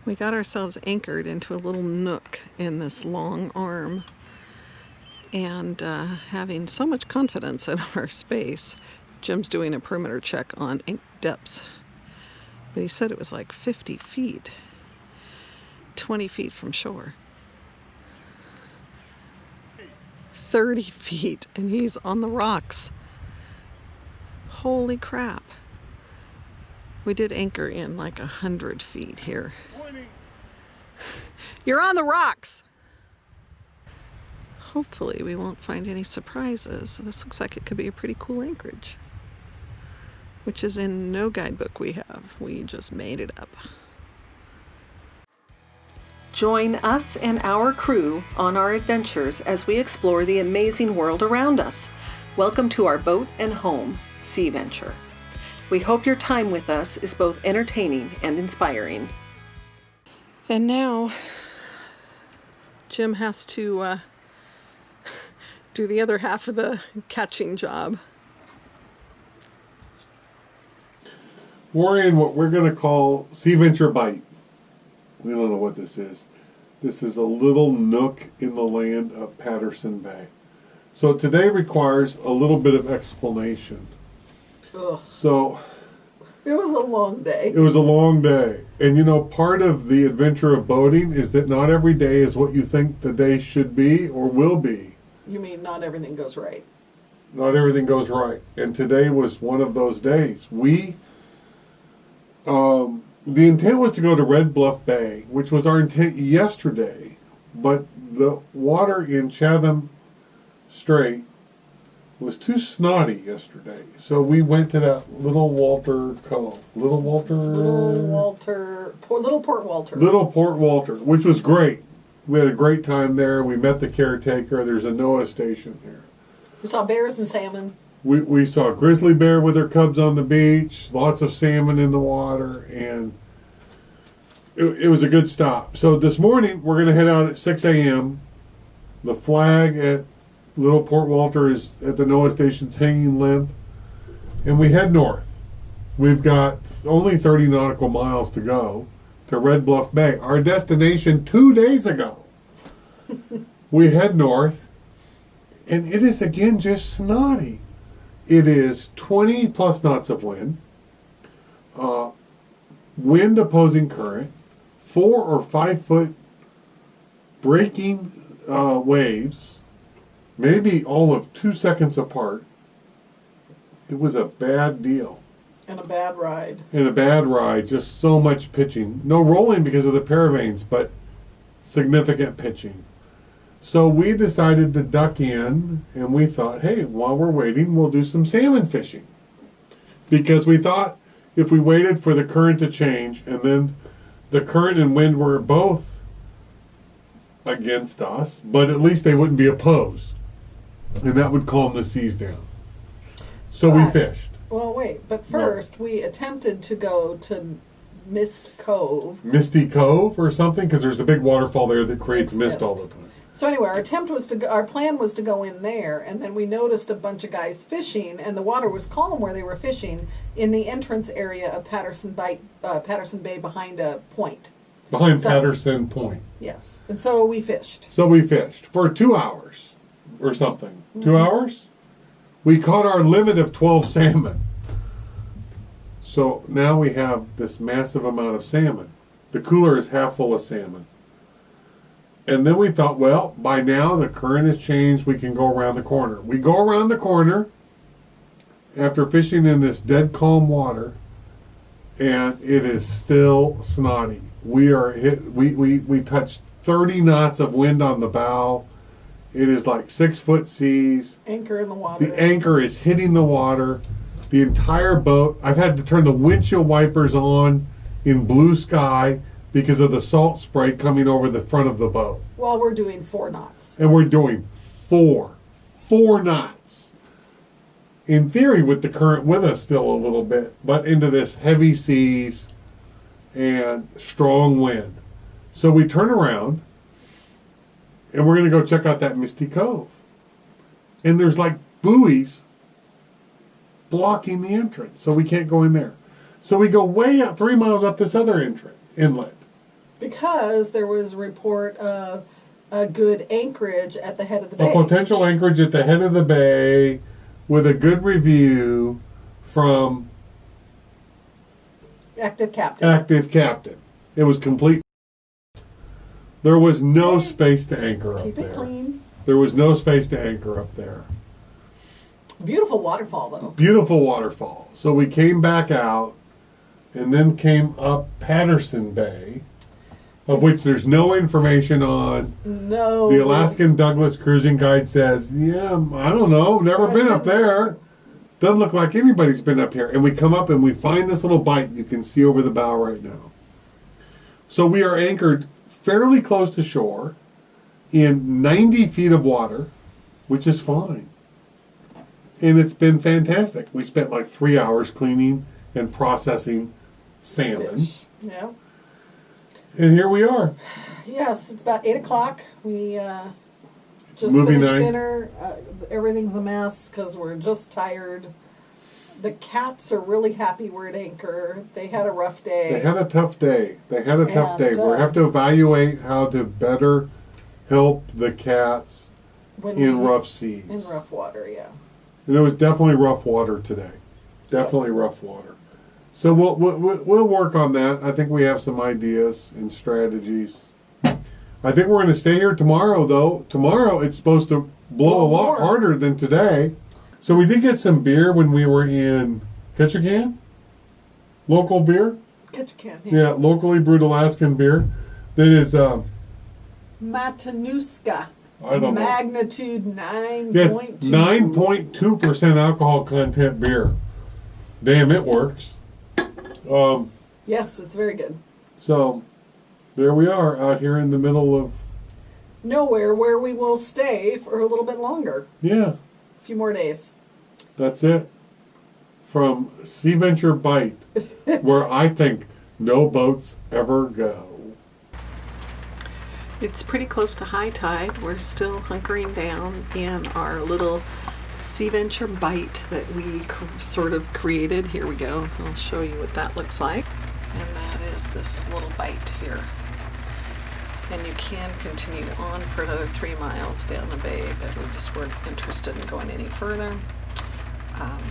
We got ourselves anchored into a little nook in this long arm, and having so much confidence in our space, Jim's doing a perimeter check on depths, but he said it was like 50 feet, 20 feet from shore, 30 feet, and he's on the rocks. Holy crap. We did anchor in like 100 feet here. 20. You're on the rocks! Hopefully we won't find any surprises. This looks like it could be a pretty cool anchorage, which is in no guidebook we have. We just made it up. Join us and our crew on our adventures as we explore the amazing world around us. Welcome to our boat and home sea venture. We hope your time with us is both entertaining and inspiring. And now, Jim has to do the other half of the catching job. We're in what we're going to call Sea Venture Bite. We don't know what this is. This is a little nook in the land of Patterson Bay. So today requires a little bit of explanation. Ugh. So it was a long day. It was a long day. And you know, part of the adventure of boating is that not every day is what you think the day should be or will be. You mean not everything goes right? Not everything goes right. And today was one of those days. The intent was to go to Red Bluff Bay, which was our intent yesterday, but the water in Chatham Strait was too snotty yesterday. So we went to that Little Walter Cove. Little Port Walter, which was great. We had a great time there. We met the caretaker. There's a NOAA station there. We saw bears and salmon. We saw a grizzly bear with her cubs on the beach, lots of salmon in the water, and it was a good stop. So this morning, we're going to head out at 6 a.m. The flag at Little Port Walter is at the NOAA station's hanging limp, and we head north. We've got only 30 nautical miles to go to Red Bluff Bay, our destination 2 days ago. We head north, and it is again just snotty. It is 20 plus knots of wind, wind opposing current, 4 or 5 foot breaking waves, maybe all of 2 seconds apart. It was a bad deal. And a bad ride. Just so much pitching. No rolling because of the paravanes, but significant pitching. So we decided to duck in, and we thought, hey, while we're waiting, we'll do some salmon fishing. Because we thought if we waited for the current to change, and then the current and wind were both against us, but at least they wouldn't be opposed. And that would calm the seas down. So we fished. Well, wait, but first we attempted to go to Misty Cove or something, because there's a big waterfall there that creates mist all the time. So anyway, our plan was to go in there, and then we noticed a bunch of guys fishing, and the water was calm where they were fishing in the entrance area of Patterson Bay behind a point. Patterson Point. Yes, and so we fished. For 2 hours or something. 2 hours? We caught our limit of 12 salmon. So now we have this massive amount of salmon. The cooler is half full of salmon. And then we thought, well, by now the current has changed. We can go around the corner. We go around the corner after fishing in this dead calm water, and it is still snotty. We touched 30 knots of wind on the bow. It is like 6 foot seas. Anchor in the water. The anchor is hitting the water. The entire boat. I've had to turn the windshield wipers on in blue sky because of the salt spray coming over the front of the boat. Well, we're doing 4 knots. And we're doing 4 knots. In theory, with the current with us still a little bit, but into this heavy seas and strong wind. So we turn around, and we're going to go check out that Misty Cove. And there's like buoys blocking the entrance, so we can't go in there. So we go way up 3 miles up this other inlet. because there was a report of a good anchorage at the head of the bay. A potential anchorage at the head of the bay with a good review from Active captain. Active Captain. It was complete. There was no space to anchor up Keep there. it clean. There was no space to anchor up there. Beautiful waterfall, though. Beautiful waterfall. So we came back out and then came up Patterson Bay, of which there's no information on. No. The Alaskan Douglas Cruising Guide says, yeah, I don't know, never been up there. Doesn't look like anybody's been up here. And we come up and we find this little bight you can see over the bow right now. So we are anchored fairly close to shore in 90 feet of water, which is fine. And it's been fantastic. We spent like 3 hours cleaning and processing salmon. Fish. Yeah. And here we are. Yes, it's about 8 o'clock. We just movie finished night. dinner. Everything's a mess because we're just tired. The cats are really happy we're at anchor. They had a rough day. They had a tough day. They had a tough day. And, We have to evaluate how to better help the cats when in we- rough seas. In rough water, yeah. And it was definitely rough water today. Definitely rough water. So we'll work on that. I think we have some ideas and strategies. I think we're going to stay here tomorrow, though. Tomorrow it's supposed to blow a lot more. harder than today. So we did get some beer when we were in Ketchikan. Local beer. Ketchikan, Yeah, locally brewed Alaskan beer. That is, Matanuska. I don't know. Magnitude 9.2. Yes, 9.2% alcohol content beer. Damn, it works. Yes, it's very good. So, there we are out here in the middle of, Nowhere where we will stay for a little bit longer. yeah, A few more days. that's it. From Sea Venture Bight, where I think no boats ever go. It's pretty close to high tide. We're still hunkering down in our little Sea Venture Bight that we sort of created. Here we go. I'll show you what that looks like. And that is this little bight here. And you can continue on for another 3 miles down the bay, but we just weren't interested in going any further.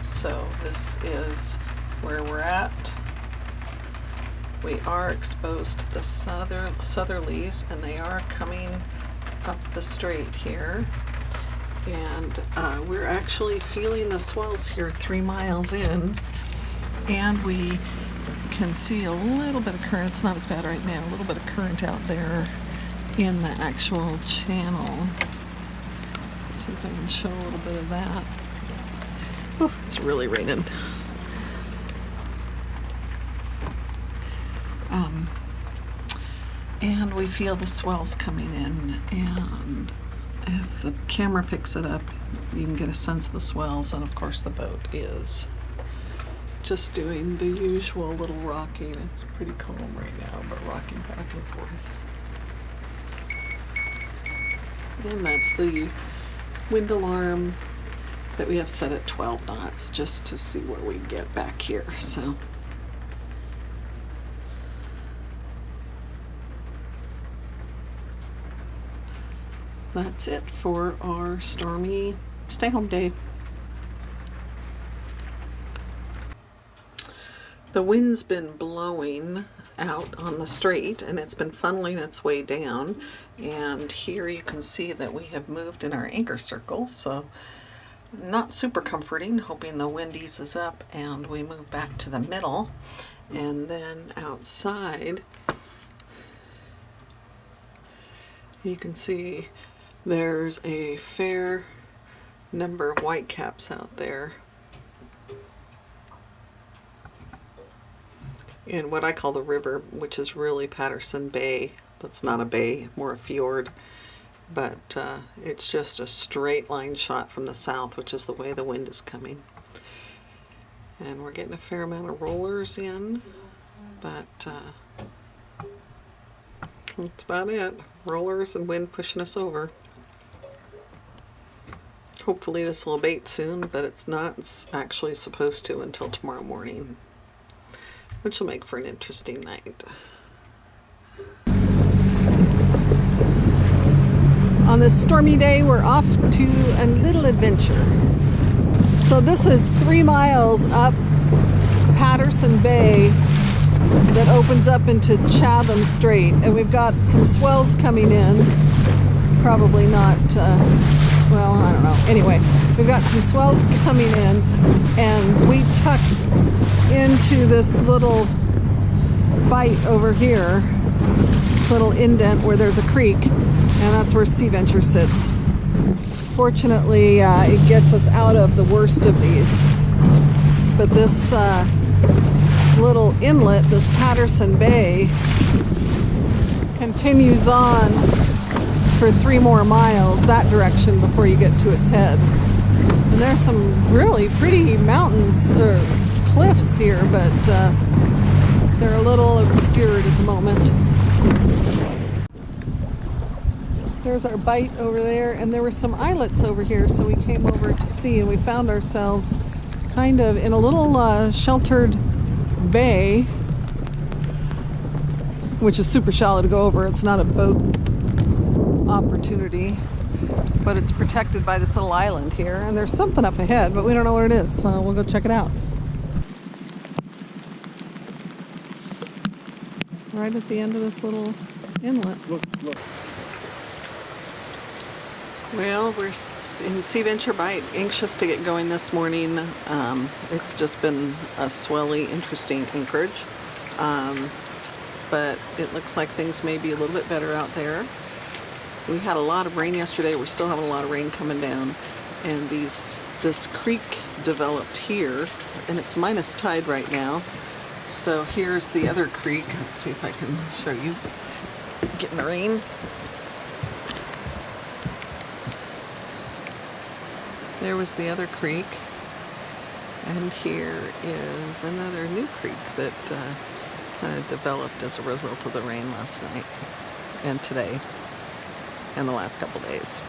So this is where we're at. We are exposed to the southerlies, and they are coming up the strait here. And we're actually feeling the swells here 3 miles in, and we can see a little bit of current. It's not as bad right now. A little bit of current out there in the actual channel. Let's see if I can show a little bit of that. Oh, it's really raining. And we feel the swells coming in, and if the camera picks it up, you can get a sense of the swells, and of course the boat is just doing the usual little rocking. It's pretty calm right now, but rocking back and forth. And that's the wind alarm that we have set at 12 knots just to see where we get back here. So that's it for our stormy stay home day. The wind's been blowing out on the strait, and it's been funneling its way down, and here you can see that we have moved in our anchor circle, so not super comforting. Hoping the wind eases up and we move back to the middle. And then outside you can see there's a fair number of whitecaps out there in what I call the river, which is really Patterson Bay. That's not a bay, more a fjord, but it's just a straight line shot from the south, which is the way the wind is coming. And we're getting a fair amount of rollers in, but that's about it. Rollers and wind pushing us over. Hopefully this will abate soon, but it's not. It's actually supposed to until tomorrow morning, which will make for an interesting night. On this stormy day, we're off to a little adventure. So this is 3 miles up Patterson Bay that opens up into Chatham Strait, and we've got some swells coming in. Probably not, well, I don't know. Anyway, we've got some swells coming in, and we tucked into this little bight over here, this little indent where there's a creek, and that's where Sea Venture sits. Fortunately, it gets us out of the worst of these. But this little inlet, this Patterson Bay, continues on for 3 more miles that direction before you get to its head. And there's some really pretty mountains or cliffs here, but they're a little obscured at the moment. There's our bight over there, and there were some islets over here, so we came over to see, and we found ourselves kind of in a little sheltered bay, which is super shallow to go over. It's not a boat opportunity, but it's protected by this little island here, and there's something up ahead, but we don't know what it is, so we'll go check it out. Right at the end of this little inlet. Look. Well, we're in Sea Venture Bight, anxious to get going this morning. It's just been a swelly, interesting anchorage, but it looks like things may be a little bit better out there. We had a lot of rain yesterday. We're still having a lot of rain coming down, and this creek developed here, and it's minus tide right now. So here's the other creek. Let's see if I can show you. Getting the rain. There was the other creek, and here is another new creek that kind of developed as a result of the rain last night and today and the last couple days.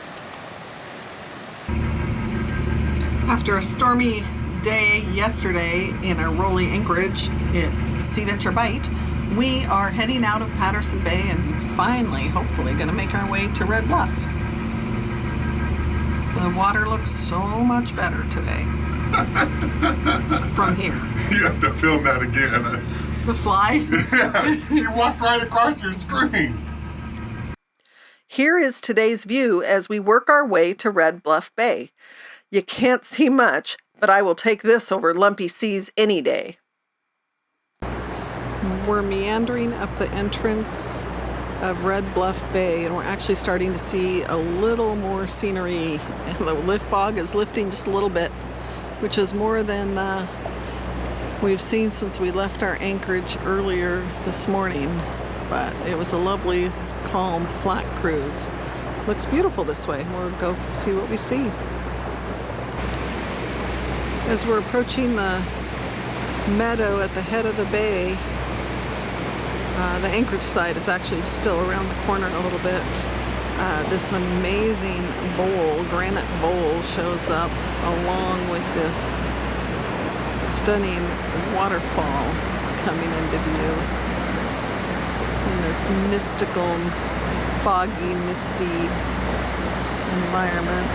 After a stormy day yesterday in our rolling anchorage at Sea Venture Bight, we are heading out of Patterson Bay and finally, hopefully, going to make our way to Red Bluff. The water looks so much better today from here. You have to film that again. The fly? Yeah, you walked right across your screen. Here is today's view as we work our way to Red Bluff Bay. You can't see much, but I will take this over lumpy seas any day. We're meandering up the entrance of Red Bluff Bay, and we're actually starting to see a little more scenery, and the fog is lifting just a little bit, which is more than we've seen since we left our anchorage earlier this morning. But it was a lovely, calm, flat cruise. Looks beautiful this way. We'll go see what we see. As we're approaching the meadow at the head of the bay, the anchorage side is actually still around the corner a little bit. This amazing bowl, granite bowl, shows up along with this stunning waterfall coming into view in this mystical, foggy, misty environment.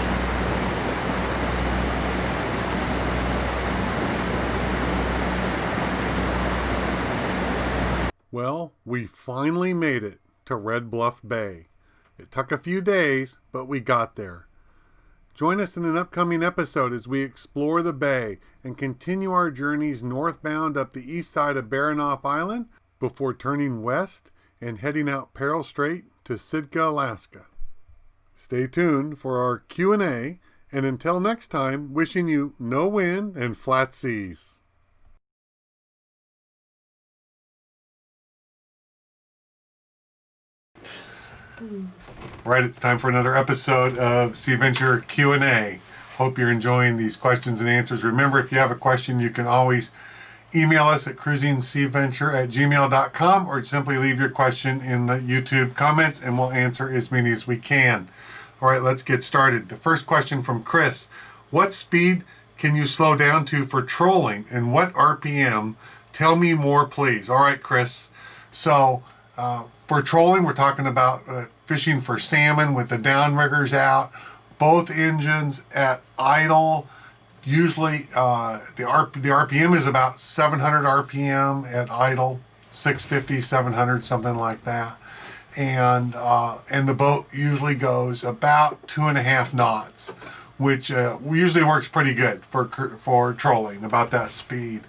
Well, we finally made it to Red Bluff Bay. It took a few days, but we got there. Join us in an upcoming episode as we explore the bay and continue our journeys northbound up the east side of Baranof Island before turning west and heading out Peril Strait to Sitka, Alaska. Stay tuned for our Q&A, and until next time, wishing you no wind and flat seas. Right, it's time for another episode of Sea Venture Q&A. Hope you're enjoying these questions and answers. Remember, if you have a question, you can always email us at cruisingseaventure@gmail.com or simply leave your question in the YouTube comments and we'll answer as many as we can. All right, let's get started. The first question from Chris. What speed can you slow down to for trolling and what RPM? Tell me more, please. All right, Chris. So, for trolling, we're talking about fishing for salmon with the downriggers out, both engines at idle. Usually the RPM is about 700 RPM at idle, 650, 700, something like that. And the boat usually goes about 2.5 knots, which usually works pretty good for trolling, about that speed.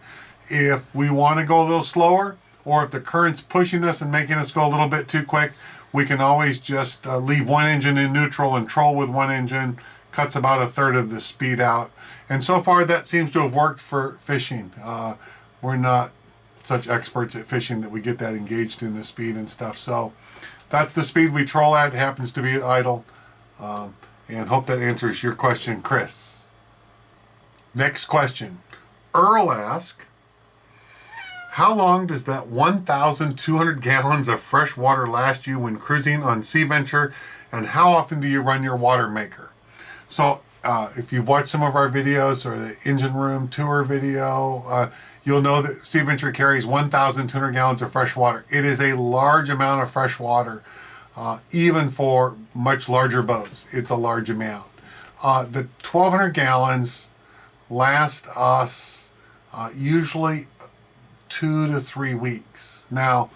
If we want to go a little slower, or if the current's pushing us and making us go a little bit too quick, we can always just leave one engine in neutral and troll with one engine. Cuts about 1/3 of the speed out. And so far that seems to have worked for fishing. We're not such experts at fishing that we get that engaged in the speed and stuff. So that's the speed we troll at. It happens to be at idle. And hope that answers your question, Chris. Next question. Earl asks, how long does that 1,200 gallons of fresh water last you when cruising on Sea Venture, and how often do you run your water maker? So if you've watched some of our videos or the engine room tour video, you'll know that Sea Venture carries 1,200 gallons of fresh water. It is a large amount of fresh water, even for much larger boats. It's a large amount. The 1,200 gallons last us usually 2 to 3 weeks. Now,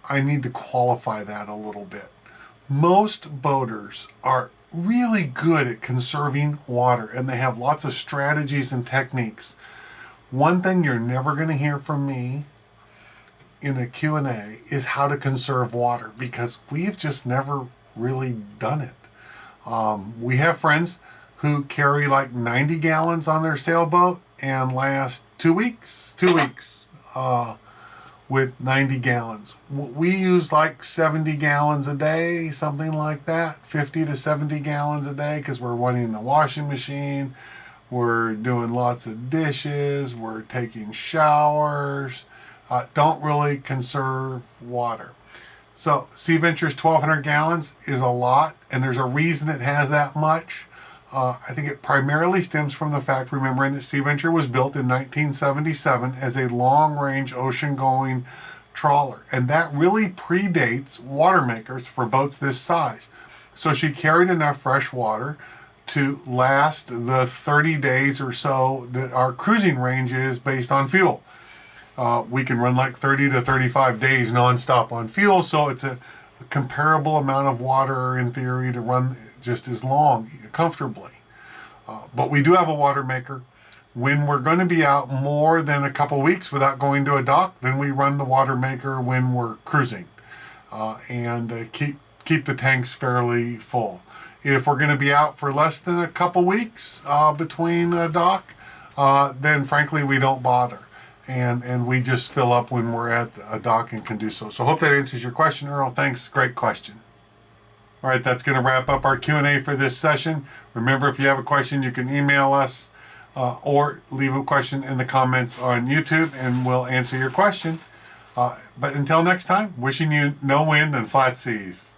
I need to qualify that a little bit. Most boaters are really good at conserving water, and they have lots of strategies and techniques. One thing you're never going to hear from me in a Q&A is how to conserve water, because we've just never really done it. We have friends who carry like 90 gallons on their sailboat and last 2 weeks with 90 gallons. We use like 70 gallons a day, something like that, 50 to 70 gallons a day, because we're running the washing machine, we're doing lots of dishes, we're taking showers, don't really conserve water. So Sea Venture's 1,200 gallons is a lot, and there's a reason it has that much. I think it primarily stems from the fact, remembering that Sea Venture was built in 1977 as a long-range ocean-going trawler, and that really predates water makers for boats this size. So she carried enough fresh water to last the 30 days or so that our cruising range is based on fuel. We can run like 30 to 35 days nonstop on fuel, so it's a comparable amount of water in theory to run just as long comfortably. But we do have a water maker. When we're going to be out more than a couple weeks without going to a dock, then we run the water maker when we're cruising, and keep the tanks fairly full. If we're going to be out for less than a couple weeks between a dock, then frankly we don't bother, and we just fill up when we're at a dock and can do so. So I hope that answers your question, Earl. Thanks, great question. All right, that's going to wrap up our Q&A for this session. Remember, if you have a question, you can email us or leave a question in the comments on YouTube, and we'll answer your question. But until next time, wishing you no wind and flat seas.